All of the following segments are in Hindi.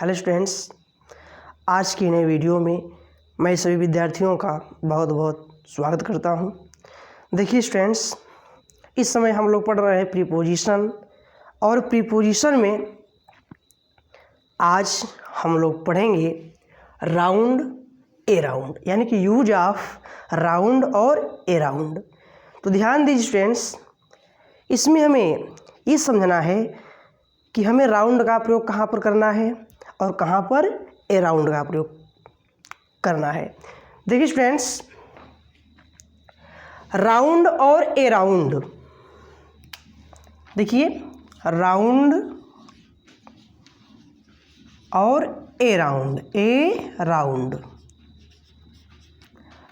हेलो स्टूडेंट्स, आज की नई वीडियो में मैं सभी विद्यार्थियों का बहुत बहुत स्वागत करता हूं। देखिए स्टूडेंट्स, इस समय हम लोग पढ़ रहे हैं प्रीपोजिशन, और प्रीपोजिशन में आज हम लोग पढ़ेंगे राउंड ए राउंड, यानी कि यूज ऑफ राउंड और ए राउंड। तो ध्यान दीजिए स्टूडेंट्स, इसमें हमें ये समझना है कि हमें राउंड का प्रयोग कहाँ पर करना है और कहाँ पर ए राउंड का प्रयोग करना है। देखिए स्टूडेंट्स, राउंड और ए राउंड, देखिए राउंड और A round. A round,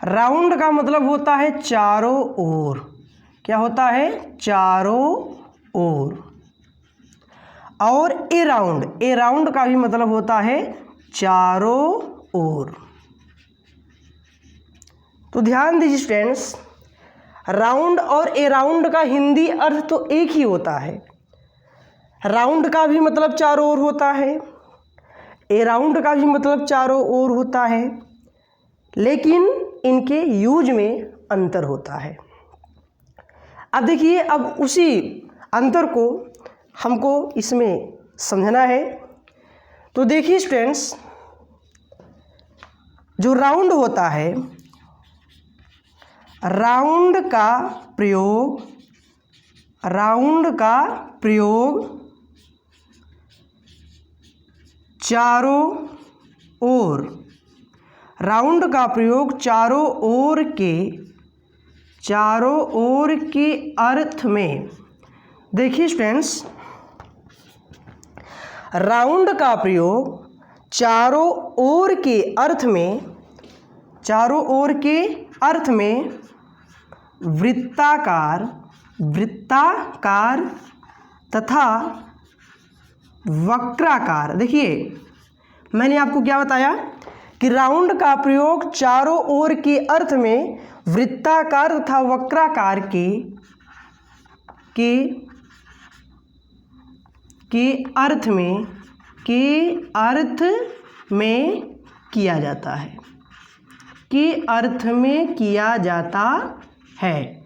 round का मतलब होता है चारों ओर। क्या होता है? चारों ओर। और ए राउंड का भी मतलब होता है चारों ओर। तो ध्यान दीजिए स्टूडेंट्स, राउंड और ए राउंड का हिंदी अर्थ तो एक ही होता है। राउंड का भी मतलब चारों ओर होता है, ए राउंड का भी मतलब चारों ओर होता है, लेकिन इनके यूज में अंतर होता है। अब देखिए, अब उसी अंतर को हमको इसमें समझना है। तो देखिए स्टूडेंट्स, जो राउंड होता है, राउंड का प्रयोग चारों ओर, राउंड का प्रयोग चारों ओर के अर्थ में। देखिए स्टूडेंट्स, राउंड का प्रयोग चारों ओर के अर्थ में वृत्ताकार तथा वक्राकार। देखिए, मैंने आपको क्या बताया कि राउंड का प्रयोग चारों ओर के अर्थ में वृत्ताकार तथा वक्राकार के अर्थ में किया जाता है।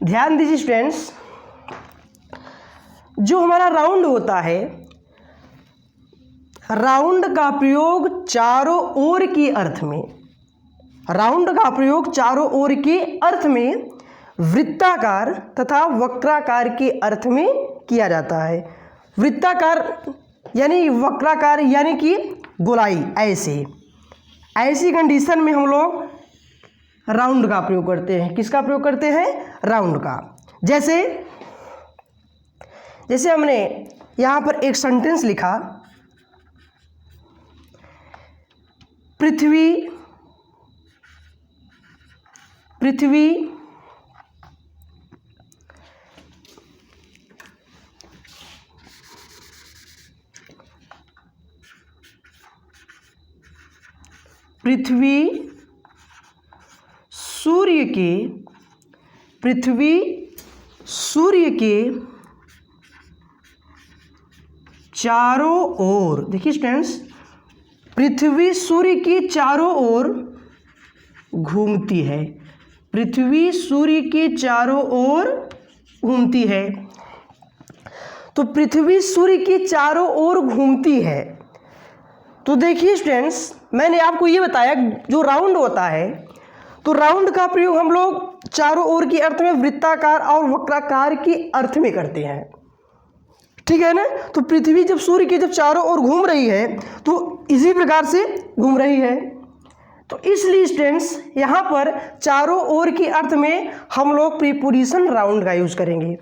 ध्यान दीजिए स्टूडेंट्स, जो हमारा राउंड होता है, राउंड का प्रयोग चारों ओर के अर्थ में वृत्ताकार तथा वक्राकार के अर्थ में किया जाता है। वृत्ताकार यानी वक्राकार यानी कि गोलाई, ऐसी कंडीशन में हम लोग राउंड का प्रयोग करते हैं। किसका प्रयोग करते हैं? राउंड का। जैसे हमने यहाँ पर एक सेंटेंस लिखा, पृथ्वी सूर्य के चारों ओर। देखिए स्टूडेंट्स, पृथ्वी सूर्य के चारों ओर घूमती है। पृथ्वी सूर्य के चारों ओर घूमती है। तो पृथ्वी सूर्य के चारों ओर घूमती है। तो देखिए स्टूडेंट्स, मैंने आपको ये बताया, जो राउंड होता है, तो राउंड का प्रयोग हम लोग चारों ओर के अर्थ में वृत्ताकार और वक्राकार के अर्थ में करते हैं। ठीक है ना? तो पृथ्वी जब सूर्य के चारों ओर घूम रही है, तो इसी प्रकार से घूम रही है। तो इसलिए स्टूडेंट्स, यहाँ पर चारों ओर के अर्थ में हम लोग प्रीपोजिशन राउंड का यूज करेंगे।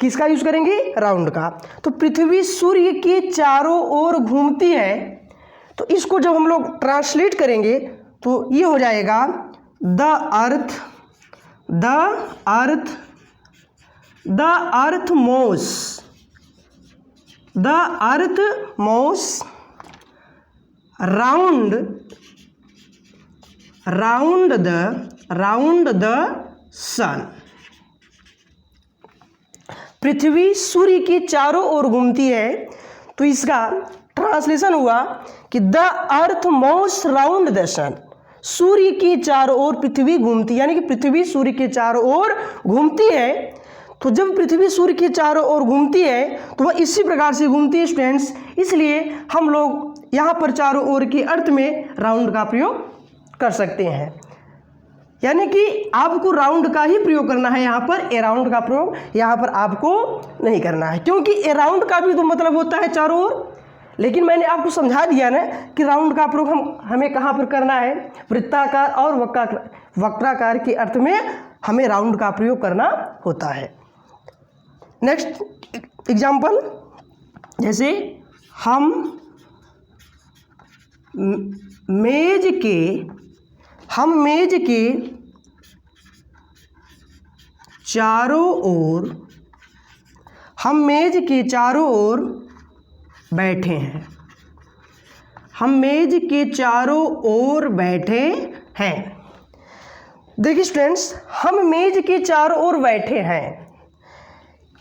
किसका यूज करेंगे? राउंड का। तो पृथ्वी सूर्य के चारों ओर घूमती है, तो इसको जब हम लोग ट्रांसलेट करेंगे तो ये हो जाएगा the earth moves round the sun। पृथ्वी सूर्य के चारों ओर घूमती है, तो इसका ट्रांसलेशन हुआ कि the earth moves round the सन, सूर्य की चारों ओर पृथ्वी घूमती, यानी कि पृथ्वी सूर्य के चारों ओर घूमती है। तो जब पृथ्वी सूर्य के चारों ओर घूमती है तो वह इसी प्रकार से घूमती है स्टूडेंट्स, इसलिए हम लोग यहाँ पर चारों ओर के अर्थ में राउंड का प्रयोग कर सकते हैं। यानी कि आपको राउंड का ही प्रयोग करना है, यहाँ पर अराउंड का प्रयोग यहाँ पर आपको नहीं करना है, क्योंकि अराउंड का भी तो मतलब होता है चारों ओर। लेकिन मैंने आपको समझा दिया ना कि राउंड का प्रयोग हमें कहाँ पर करना है, वृत्ताकार और वक्राकार के अर्थ में हमें राउंड का प्रयोग करना होता है। नेक्स्ट एग्जाम्पल, जैसे हम मेज के चारों ओर बैठे हैं। हम मेज के चारों ओर बैठे हैं। देखिए स्टूडेंट्स, हम मेज के चारों ओर बैठे हैं,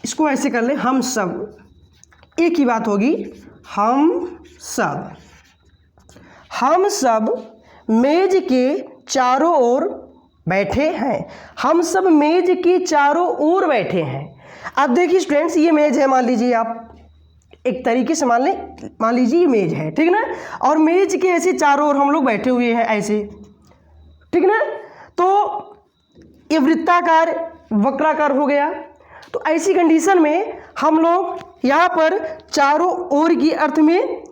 इसको ऐसे कर ले, हम सब, एक ही बात होगी, हम सब मेज के चारों ओर बैठे हैं। हम सब मेज के चारों ओर बैठे हैं। अब देखिए स्टूडेंट्स, ये मेज है, मान लीजिए आप एक तरीके से मान लीजिए ये मेज है, ठीक ना, और मेज के ऐसे चारों ओर हम लोग बैठे हुए हैं ऐसे, ठीक ना। तो ये वृत्ताकार वक्राकार हो गया। तो ऐसी कंडीशन में हम लोग यहाँ पर चारों ओर की अर्थ में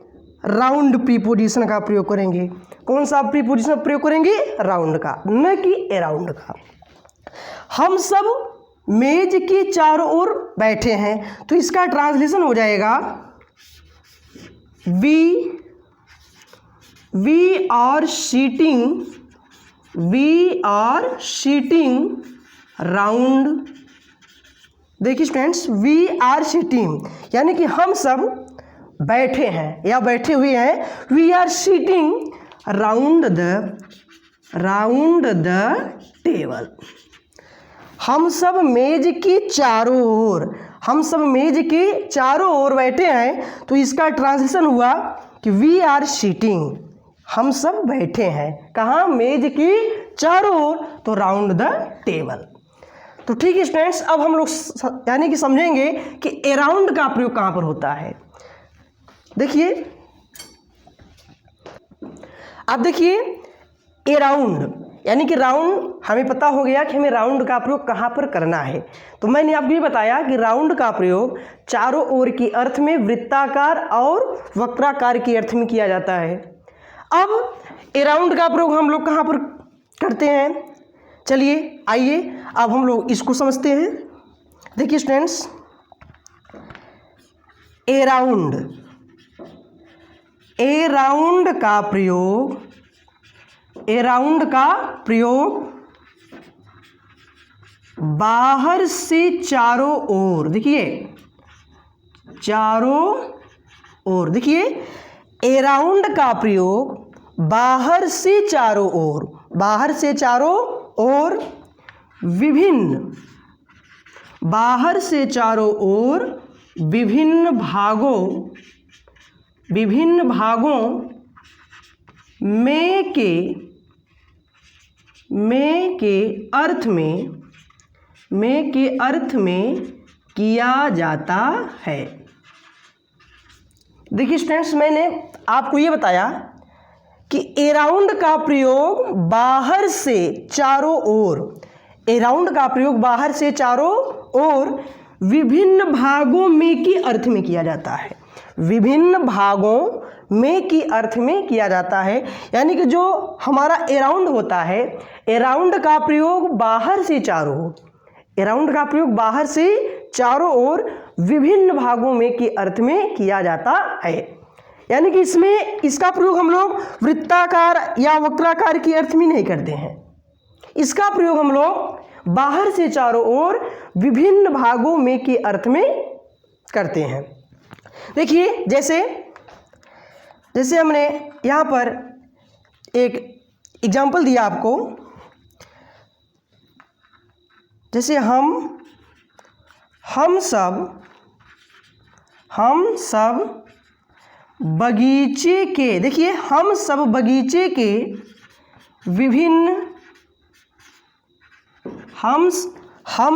राउंड प्रीपोजिशन का प्रयोग करेंगे। कौन सा प्रीपोजिशन प्रयोग करेंगे? राउंड का, न कि अराउंड का। हम सब मेज के चारों ओर बैठे हैं, तो इसका ट्रांसलेशन हो जाएगा वी आर सीटिंग राउंड। देखिए स्टूडेंट्स, वी आर सीटिंग यानी कि हम सब बैठे हैं या बैठे हुए हैं। We are sitting round the table. हम सब मेज के चारों ओर बैठे हैं, तो इसका ट्रांसलेशन हुआ कि वी आर सीटिंग, हम सब बैठे हैं कहाँ? मेज के चारों ओर, तो राउंड द टेबल। तो ठीक है स्टूडेंट्स, अब हम लोग यानी कि समझेंगे कि अराउंड का प्रयोग कहाँ पर होता है। देखिए, अब देखिए अराउंड यानी कि राउंड, हमें पता हो गया कि हमें राउंड का प्रयोग कहाँ पर करना है। तो मैंने आपको ये बताया कि राउंड का प्रयोग चारों ओर के अर्थ में वृत्ताकार और वक्राकार के अर्थ में किया जाता है। अब अराउंड का प्रयोग हम लोग कहाँ पर करते हैं, चलिए आइए अब हम लोग इसको समझते हैं। देखिए स्टूडेंट्स, अराउंड का प्रयोग बाहर से चारों ओर, देखिए चारों ओर, देखिए अराउंड का प्रयोग बाहर से चारों ओर विभिन्न भागों में के अर्थ में किया जाता है। देखिए स्टूडेंट्स, मैंने आपको ये बताया कि अराउंड का प्रयोग बाहर से चारों ओर विभिन्न भागों में के अर्थ में किया जाता है। विभिन्न भागों में की अर्थ में किया जाता है, यानी कि जो हमारा अराउंड होता है, अराउंड का प्रयोग बाहर से चारों ओर विभिन्न भागों में के अर्थ में किया जाता है। यानी कि इसका प्रयोग हम लोग वृत्ताकार या वक्राकार के अर्थ में नहीं करते हैं। इसका प्रयोग हम लोग बाहर से चारों ओर विभिन्न भागों में के अर्थ में करते हैं। देखिए, जैसे हमने यहाँ पर एक एग्जाम्पल दिया आपको, जैसे हम सब बगीचे के, देखिए हम सब बगीचे के विभिन्न, हम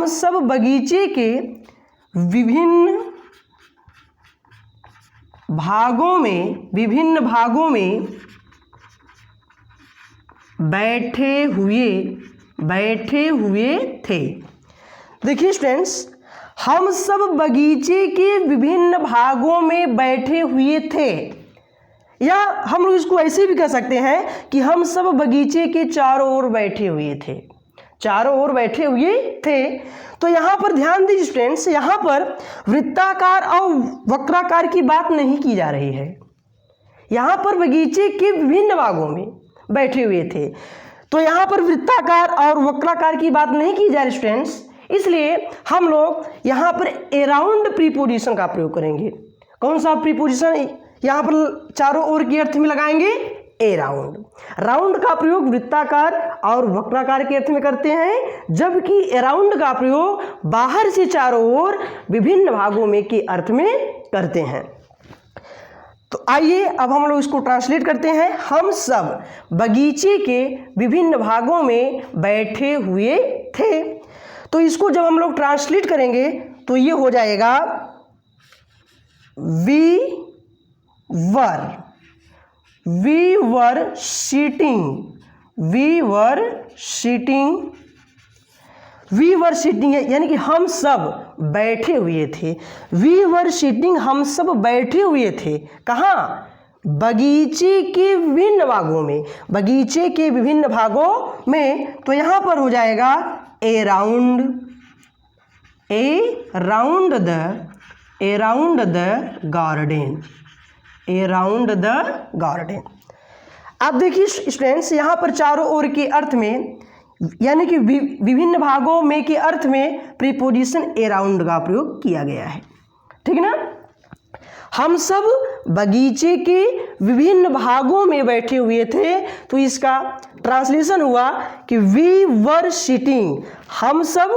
सब बगीचे के विभिन्न भागों में बैठे हुए थे। देखिए स्टूडेंट्स, हम सब बगीचे के विभिन्न भागों में बैठे हुए थे, या हम लोग इसको ऐसे भी कह सकते हैं कि हम सब बगीचे के चारों ओर बैठे हुए थे, चारों ओर बैठे हुए थे। तो यहाँ पर ध्यान दीजिए स्टूडेंट्स, यहाँ पर वृत्ताकार और वक्राकार की बात नहीं की जा रही है। यहाँ पर बगीचे के विभिन्न भागों में बैठे हुए थे, तो यहाँ पर वृत्ताकार और वक्राकार की बात नहीं की जा रही स्टूडेंट्स, इसलिए हम लोग यहाँ पर अराउंड प्रीपोजिशन का प्रयोग करेंगे। कौन सा प्रीपोजिशन यहाँ पर चारों ओर के अर्थ में लगाएंगे? अराउंड। राउंड का प्रयोग वृत्ताकार और वक्राकार के अर्थ में करते हैं, जबकि अराउंड का प्रयोग बाहर से चारों ओर विभिन्न भागों में के अर्थ में करते हैं। तो आइए अब हम लोग इसको ट्रांसलेट करते हैं। हम सब बगीचे के विभिन्न भागों में बैठे हुए थे। तो इसको जब हम लोग ट्रांसलेट करेंगे तो ये हो जाएगा वी वर सीटिंग है, यानी कि हम सब बैठे हुए थे। वी वर सीटिंग, हम सब बैठे हुए थे। कहाँ? बगीचे के विभिन्न भागों में, बगीचे के विभिन्न भागों में। तो यहाँ पर हो जाएगा अराउंड द गार्डन। आप देखिए स्टूडेंट्स, यहाँ पर चारों ओर के अर्थ में, यानी कि विभिन्न भागों में के अर्थ में प्रीपोजिशन अराउंड का प्रयोग किया गया है। ठीक ना? हम सब बगीचे के विभिन्न भागों में बैठे हुए थे, तो इसका ट्रांसलेशन हुआ कि वी वर सिटिंग, हम सब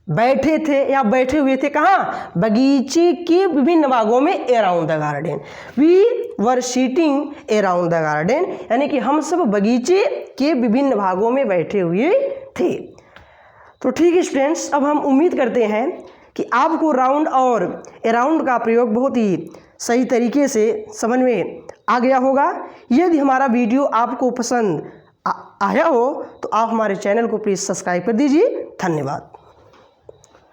बैठे थे या बैठे हुए थे। कहाँ? बगीचे के विभिन्न भागों में around the garden. We were sitting around the garden, यानी कि हम सब बगीचे के विभिन्न भागों में बैठे हुए थे। तो ठीक है स्टूडेंट्स, अब हम उम्मीद करते हैं कि आपको राउंड और अराउंड का प्रयोग बहुत ही सही तरीके से समझ में आ गया होगा। यदि हमारा वीडियो आपको पसंद आया हो तो आप हमारे चैनल को प्लीज़ सब्सक्राइब कर दीजिए। धन्यवाद।